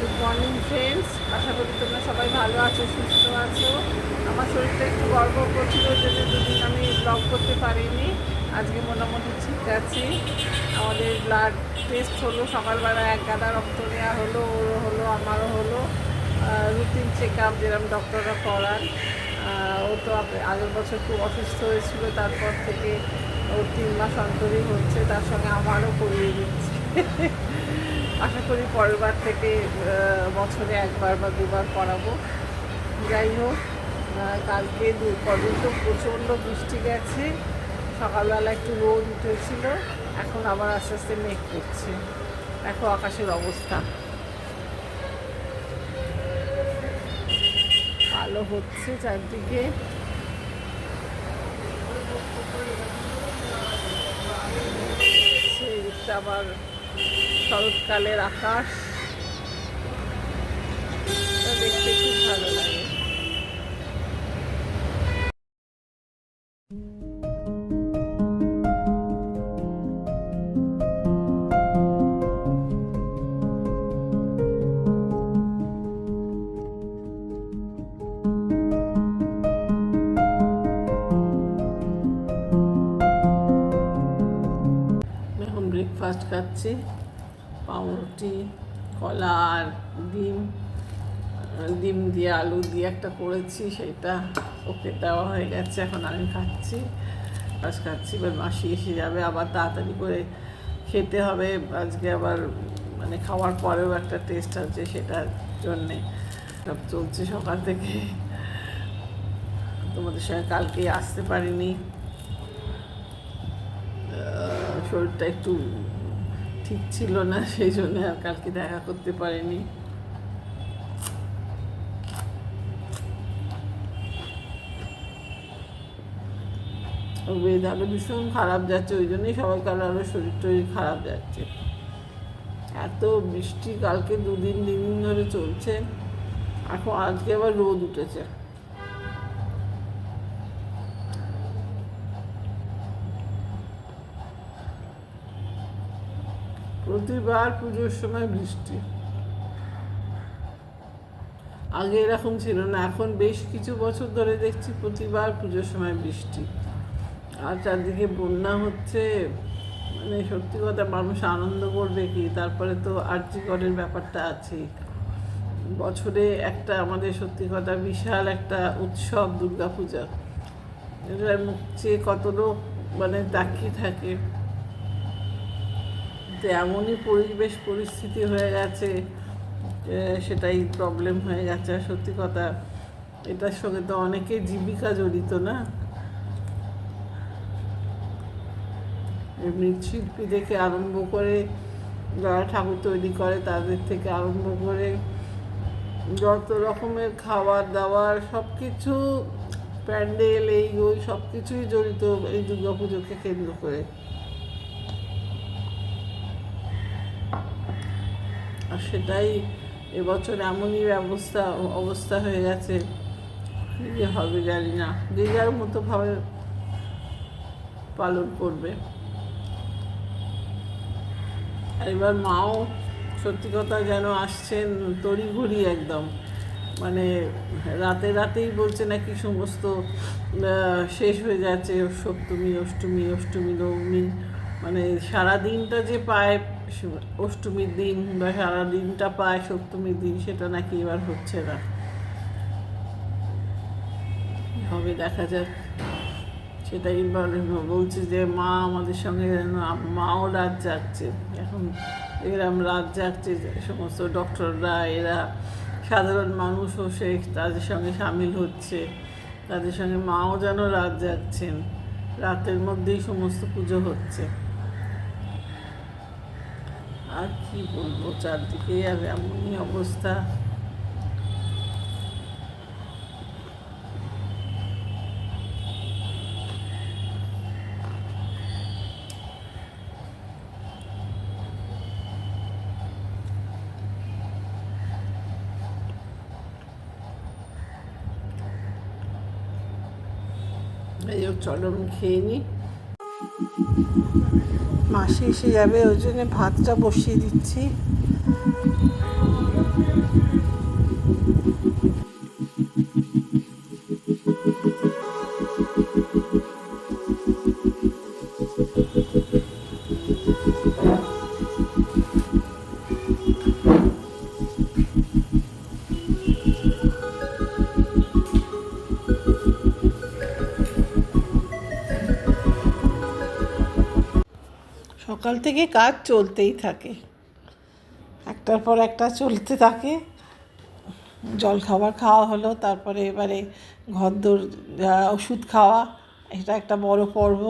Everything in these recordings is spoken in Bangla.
গুড মর্নিং ফ্রেন্ডস, আশা করি তোমরা সবাই ভালো আছো, সুস্থ আছো। আমার শরীরটা একটু গর্ব করছিল যে দুদিন আমি ব্লগ করতে পারিনি। আজকে মোটামুটি ঠিক আছি। আমাদের ব্লাড টেস্ট হলো সকালবেলা, এক গাদা রক্ত নেওয়া হলো, ওরও হলো, আমারও হলো। রুটিন চেক আপ যেরকম ডক্টররা করান। ও তো আগের বছর খুব অসুস্থ হয়েছিল, তারপর থেকে ওর 3 মাস অন্তরই হচ্ছে, তার সঙ্গে আমারও করিয়ে দিচ্ছে। আশা করি পরের বার থেকে বছরে একবার বা দুবার করাবো। যাই হোক, কালকে কদিন তো প্রচণ্ড বৃষ্টি গেছে। সকালবেলা একটু রোদ উঠেছিল, এখন আবার আস্তে আস্তে মেঘ করছে। দেখো আকাশের অবস্থা, আলো হচ্ছে চারদিকে। সেই দিকটা আবার শরৎকালের আকাশ, দেখতে খুব ভালো লাগে। এখন ব্রেকফাস্ট খাচ্ছি, পাউরুটি, কলা আর ডিম। ডিম দিয়ে আলু দিয়ে একটা করেছি, সেটা ওকে দেওয়া হয়ে গেছে, এখন আমি খাচ্ছি। খাচ্ছি, এবার মাসি এসে যাবে, আবার তাড়াতাড়ি করে খেতে হবে। আজকে আবার মানে খাওয়ার পরেও একটা টেস্ট আছে, সেটার জন্যে সব চলছে সকাল থেকে। তোমাদের সঙ্গে কালকে আসতে পারিনি, শরীরটা একটু ঠিক ছিল না, সেই জন্য আর কালকে দেখা করতে পারিনি। ওয়েদারও ভীষণ খারাপ যাচ্ছে, ওই জন্যই সবাইকার আরও শরীর টরীর খারাপ যাচ্ছে। এত বৃষ্টি কালকে 2 দিন 3 দিন ধরে চলছে, এখন আজকে আবার রোদ উঠেছে। প্রতিবার পুজোর সময় বৃষ্টি, আগে এরকম ছিল না, এখন বেশ কিছু বছর ধরে দেখছি প্রতিবার পুজোর সময় বৃষ্টি। আর চারদিকে বন্যা হচ্ছে, মানে সত্যি কথা, মানুষ আনন্দ করবে কি? তারপরে তো আরজিকরের ব্যাপারটা আছেই। বছরে একটা আমাদের সত্যি কথা বিশাল একটা উৎসব দুর্গাপূজা, এটার মুখ চেয়ে কত লোক মানে তাকিয়ে থাকে। তো এমনই পরিবেশ পরিস্থিতি হয়ে গেছে, সেটাই প্রবলেম হয়ে গেছে। আর সত্যি কথা, এটার সঙ্গে তো অনেকের জীবিকা জড়িত না। মৃৎশিল্পী থেকে আরম্ভ করে যারা ঠাকুর তৈরি করে তাদের থেকে আরম্ভ করে যত রকমের খাবার দাবার সব কিছু, প্যান্ডেল, এই ওই সব কিছুই জড়িত এই দুর্গাপুজোকে কেন্দ্র করে। আর সেটাই এবছর এমনই অবস্থা হয়ে গেছে, কী যে হবে জানি না। যে যার মতো ভাবে পালন করবে। আর এবার মাও সত্যি কথা যেন আসছেন তড়িঘড়ি একদম, মানে রাতেই বলছে নাকি সমস্ত শেষ হয়ে যাচ্ছে, সপ্তমী অষ্টমী অষ্টমী নবমী, মানে সারাদিনটা যে পায় অষ্টমীর দিন বা সারাদিনটা পায় সপ্তমীর দিন, সেটা নাকি এবার হচ্ছে না। হবে দেখা যাক। সেটাই বলছে যে মা আমাদের সঙ্গে যেন মাও রাত জাগছে, এখন এরম রাত জাগছে সমস্ত ডক্টররা, এরা সাধারণ মানুষও সে তাদের সঙ্গে সামিল হচ্ছে, তাদের সঙ্গে মাও যেন রাত জাগছেন, রাতের মধ্যেই সমস্ত পুজো হচ্ছে। আর কি বলবো, চারদিকে আর এমনই অবস্থা। এই চলো আমি খেয়ে নিই। মাসি এসে যাবে, ওই জন্য ভাতটা বসিয়ে দিচ্ছি। সকাল থেকে কাজ চলতেই থাকে, একটার পর একটা চলতে থাকে। জলখাবার খাওয়া হলো, তারপরে এবারে ঘরদোর ওষুধ খাওয়া, এটা একটা বড় পর্ব।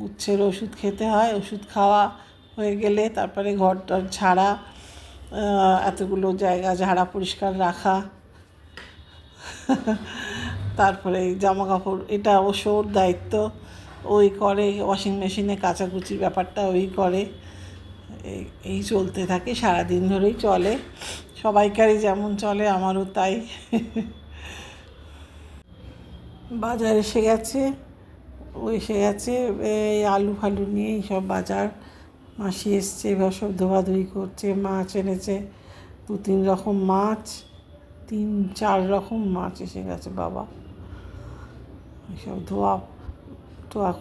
উচ্ছের ওষুধ খেতে হয়, ওষুধ খাওয়া হয়ে গেলে তারপরে ঘরটার ঝাড়া, এতগুলো জায়গা ঝাড়া পরিষ্কার রাখা, তারপরে জামা কাপড়, এটা অবশ্য ওর দায়িত্ব, ওই করে। ওয়াশিং মেশিনে কাচাকুচির ব্যাপারটা ওই করে। এই চলতে থাকে, সারাদিন ধরেই চলে, সবাইকারই যেমন চলে আমারও তাই। বাজার এসে গেছে, ও এসে গেছে এই আলু ফালু নিয়ে, সব বাজার। মাসি এসছে, এবার সব ধোয়াধুয়ি করছে। মাছ এনেছে 2-3 রকম মাছ, 3-4 রকম মাছ এসে গেছে বাবা। সব ধোয়া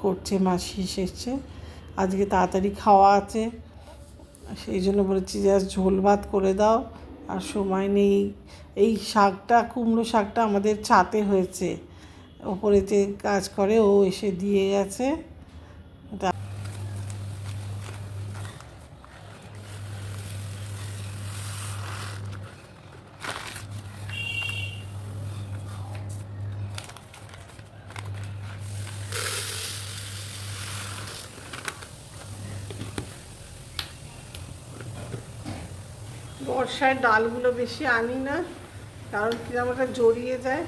করছে, মাসি এসেছে। আজকে তাড়াতাড়ি খাওয়া আছে, সেই জন্য বলেছি জাস্ট ঝোল ভাত করে দাও, আর সময় নেই। এই শাকটা, কুমড়ো শাকটা আমাদের ছাতে হয়েছে, ওপরে যে কাজ করে ও এসে দিয়ে গেছে। বর্ষায় ডালগুলো বেশি আনি না, কারণ কিরম একটা জড়িয়ে যায়,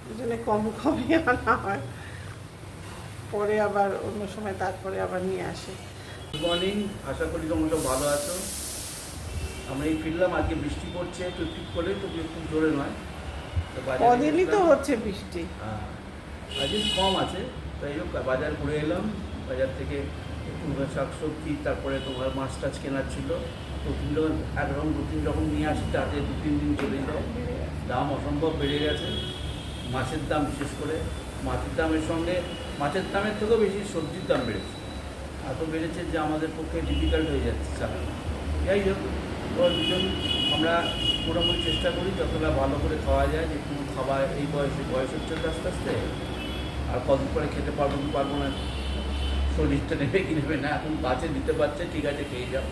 ওই জন্য কমই আনা হয়। পরে আবার অন্য সময় তারপরে আবার নিয়ে আসে। গুড মর্নিং, আশা করি তোমরা সব ভালো আছো। আমরা এই ফিরলাম, আজকে বৃষ্টি পড়ছে টুকটুক করে, তো খুব জোরে নয়। কদিনই তো হচ্ছে বৃষ্টি, আজকে কম আছে, তাই হোক বাজার ঘুরে এলাম। বাজার থেকে একটু শাকসবজি, তারপরে তোমার মাছ টাছ কেনার ছিল। তো 2-3 রকম নিয়ে আসি, তাতে 2-3 দিন চলে যায়। দাম অসম্ভব বেড়ে গেছে, মাছের দাম বিশেষ করে। মাছের দামের সঙ্গে, মাছের দামের থেকেও বেশি সবজির দাম বেড়েছে। এত বেড়েছে যে আমাদের পক্ষে ডিফিকাল্ট হয়ে যাচ্ছে চালানো। যাই হোক, দুজন আমরা মোটামুটি চেষ্টা করি যতটা ভালো করে খাওয়া যায়, যে কোনো খাবার এই বয়স হচ্ছে আস্তে আস্তে। আর কদিন পরে খেতে পারবো কি পারবো না, শরীরটা নেবে কি নেবে না, এখন বাঁচে দিতে পারছে, ঠিক আছে খেয়ে যাও,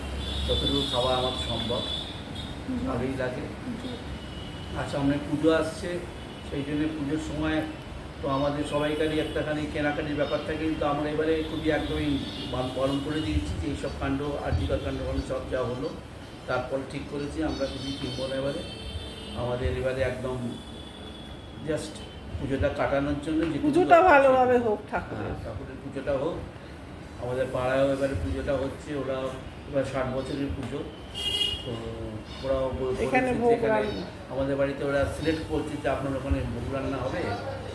যতটুকু খাওয়া আমার সম্ভব ভালোই লাগে। আর সামনে পুজো আসছে, সেই জন্য পুজোর সময় তো আমাদের সবাইকারই একটাখানি কেনাকাটির ব্যাপার থাকে। কিন্তু আমরা এবারে খুবই একদমই পালন করে দিয়েছি যে এইসব কাণ্ড, আর্থিকর কাণ্ড সব যা হলো, তারপরে ঠিক করেছি আমরা কিছুই কিনবো না এবারে। আমাদের এবারে একদম জাস্ট পুজোটা কাটানোর জন্য, যে পুজোটা ভালোভাবে হোক, ঠাকুরের পুজোটা হোক। আমাদের পাড়ায়ও এবারে পুজোটা হচ্ছে, ওরা এবার 60 বছরের পুজো, তো ওরাও এখানে আমাদের বাড়িতে ওরা সিলেক্ট করছে যে আপনার ওখানে ভোগ রান্না হবে,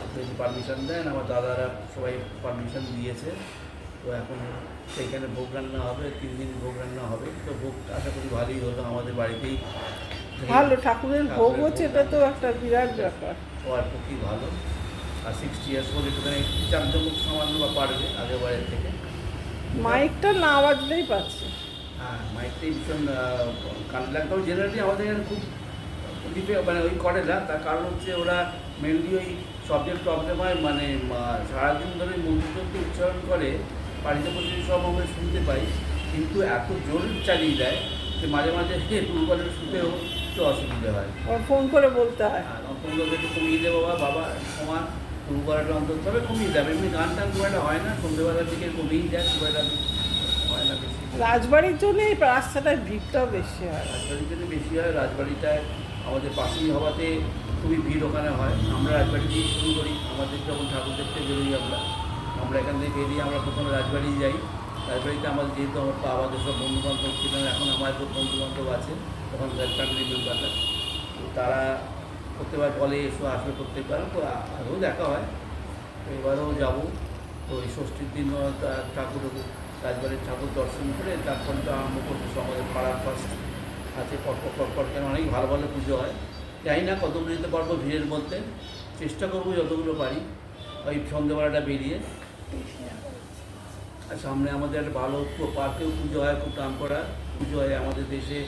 আপনি যদি পারমিশন দেন। আমার দাদারা সবাই পারমিশন দিয়েছে, তো এখন সেইখানে ভোগ রান্না হবে, 3 দিন ভোগ রান্না হবে। তো ভোগ আশা করি ভালোই হলো, আমাদের বাড়িতেই ভালো ঠাকুরের ভোগ হচ্ছে, এটা তো একটা বিরাট ব্যাপার, সবার পক্ষেই ভালো। আর 60 ইয়ার্স বলে একটুখানি চামচমক সামান্য বা পারবে আগের বাড়ির থেকে। মাইকটা না বাজলেই পাচ্ছে। হ্যাঁ, মাইকটাই ভীষণ কানে লাগলেও জেনারেলি আমাদের এখানে খুব মানে ওই করে না। তার কারণ হচ্ছে ওরা মেনলি ওই সবচেয়ে প্রবলেম হয়, মানে সারাদিন ধরে মন্ত্রতন্ত্র উচ্চারণ করে, বাড়িতে প্রতিদিন সব আমরা শুনতে পাই, কিন্তু এত জোর চালিয়ে দেয় যে মাঝে মাঝে দুর্বলে শুতেও একটু অসুবিধা হয়। ফোন করে বলতে হয়, ফোন করে একটু কমিয়ে দেবো, বাবা তোমার দুর্বলটা অন্তত তবে কমিয়ে যাবে। এমনি গান টান খুব একটা হয় না, সন্ধ্যেবেলার দিকে কমিয়েই যায়, খুব একটা হয় না বেশি। রাজবাড়ির জন্য এই রাস্তাটায় ভিড়টাও বেশি হয়, রাজবাড়ির জন্য বেশি হয়। রাজবাড়িটায় আমাদের পাশেই হওয়াতে খুবই ভিড় ওখানে হয়। আমরা রাজবাড়ি দিয়ে শুরু করি, আমাদের যখন ঠাকুর দেখতে বেরোই আমরা এখান থেকে বেরিয়ে আমরা প্রথমে রাজবাড়ি যাই। রাজবাড়িতে আমাদের যেহেতু আমাদের সব বন্ধুবান্ধব ছিলেন, এখন আমাদের বন্ধুবান্ধব আছে, তখন ফ্যামিলি মেম্বাররা, তো তারা প্রত্যেকবার বলে এসো, আসবে প্রত্যেকবার, তো আগেও দেখা হয়। তো এবারেও যাবো। তো এই ষষ্ঠীর দিন ঠাকুর, রাজবাড়ির ঠাকুর দর্শন করে তারপরে তো আরম্ভ করতেছে আমাদের পাড়ার ফার্স্ট আছে পরপর কেন অনেক ভালো ভালো পুজো হয়। জানি না কতগুলো যেতে পারবো ভিড়ের মধ্যে, চেষ্টা করবো যতগুলো পারি ওই সন্ধ্যেবেলাটা বেরিয়ে। আর সামনে আমাদের একটা ভালো পার্কেও পুজো হয়, খুব নাম করা পুজো হয় আমাদের দেশে।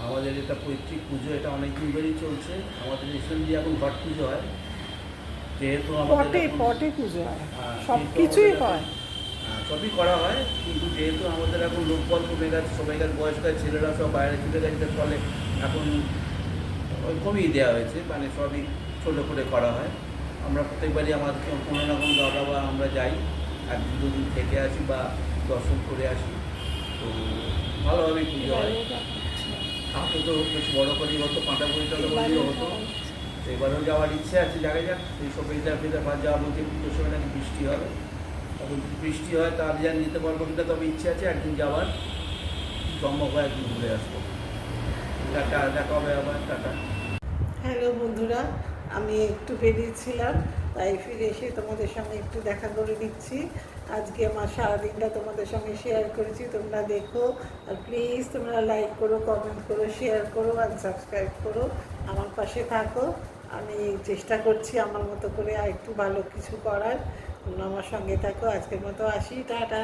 আমাদের এটা পৈতৃক পুজো, এটা অনেক দিন ধরেই চলছে। আমাদের রিসেন্টলি এখন ঘট পুজো হয়, যেহেতু আমাদের পটে পুজো হয়, সব কিছুই হয়। সবই করা হয়, কিন্তু যেহেতু আমাদের এখন লোকবল কমে গেছে, সবাইকার বয়স্কার ছেলেরা সব বাইরে চলে গেছে, ফলে এখন ওই কমিয়ে দেওয়া হয়েছে, মানে সবই ছোটো করে করা হয়। আমরা প্রত্যেকবারই আমাদের কোনো না কোনো দাদা বা আমরা যাই, এক দুদিন থেকে আসি বা দর্শন করে আসি। তো ভালোভাবেই পুজো হয়। আগে তো বেশ বড়ো করেই হতো, পাঁটা বইটালো বলেও হতো। তো এবারেও যাওয়ার ইচ্ছে আছে, জায়গায় যাক এই সব ফেদার পাঁচ যাওয়া বলতে পুজোর সময় নাকি বৃষ্টি হবে। তখন যদি বৃষ্টি হয় তাহলে আর যেতে পারবো কিনা, তবে ইচ্ছে আছে একদিন যাওয়ার, সম্ভব হয় একদিন ঘুরে আসবো। টাটা, দেখা হবে আবার, টাটা। হ্যালো বন্ধুরা, আমি একটু বেরিয়েছিলাম, তাই ফিরে এসে তোমাদের সঙ্গে একটু দেখা করে নিচ্ছি। আজকে আমার সারাদিনটা তোমাদের সঙ্গে শেয়ার করেছি, তোমরা দেখো। আর প্লিজ তোমরা লাইক করো, কমেন্ট করো, শেয়ার করো আর সাবস্ক্রাইব করো, আমার পাশে থাকো। আমি চেষ্টা করছি আমার মতো করে আর একটু ভালো কিছু করার। তোমরা আমার সঙ্গে থাকো। আজকের মতো আসি, টাটা।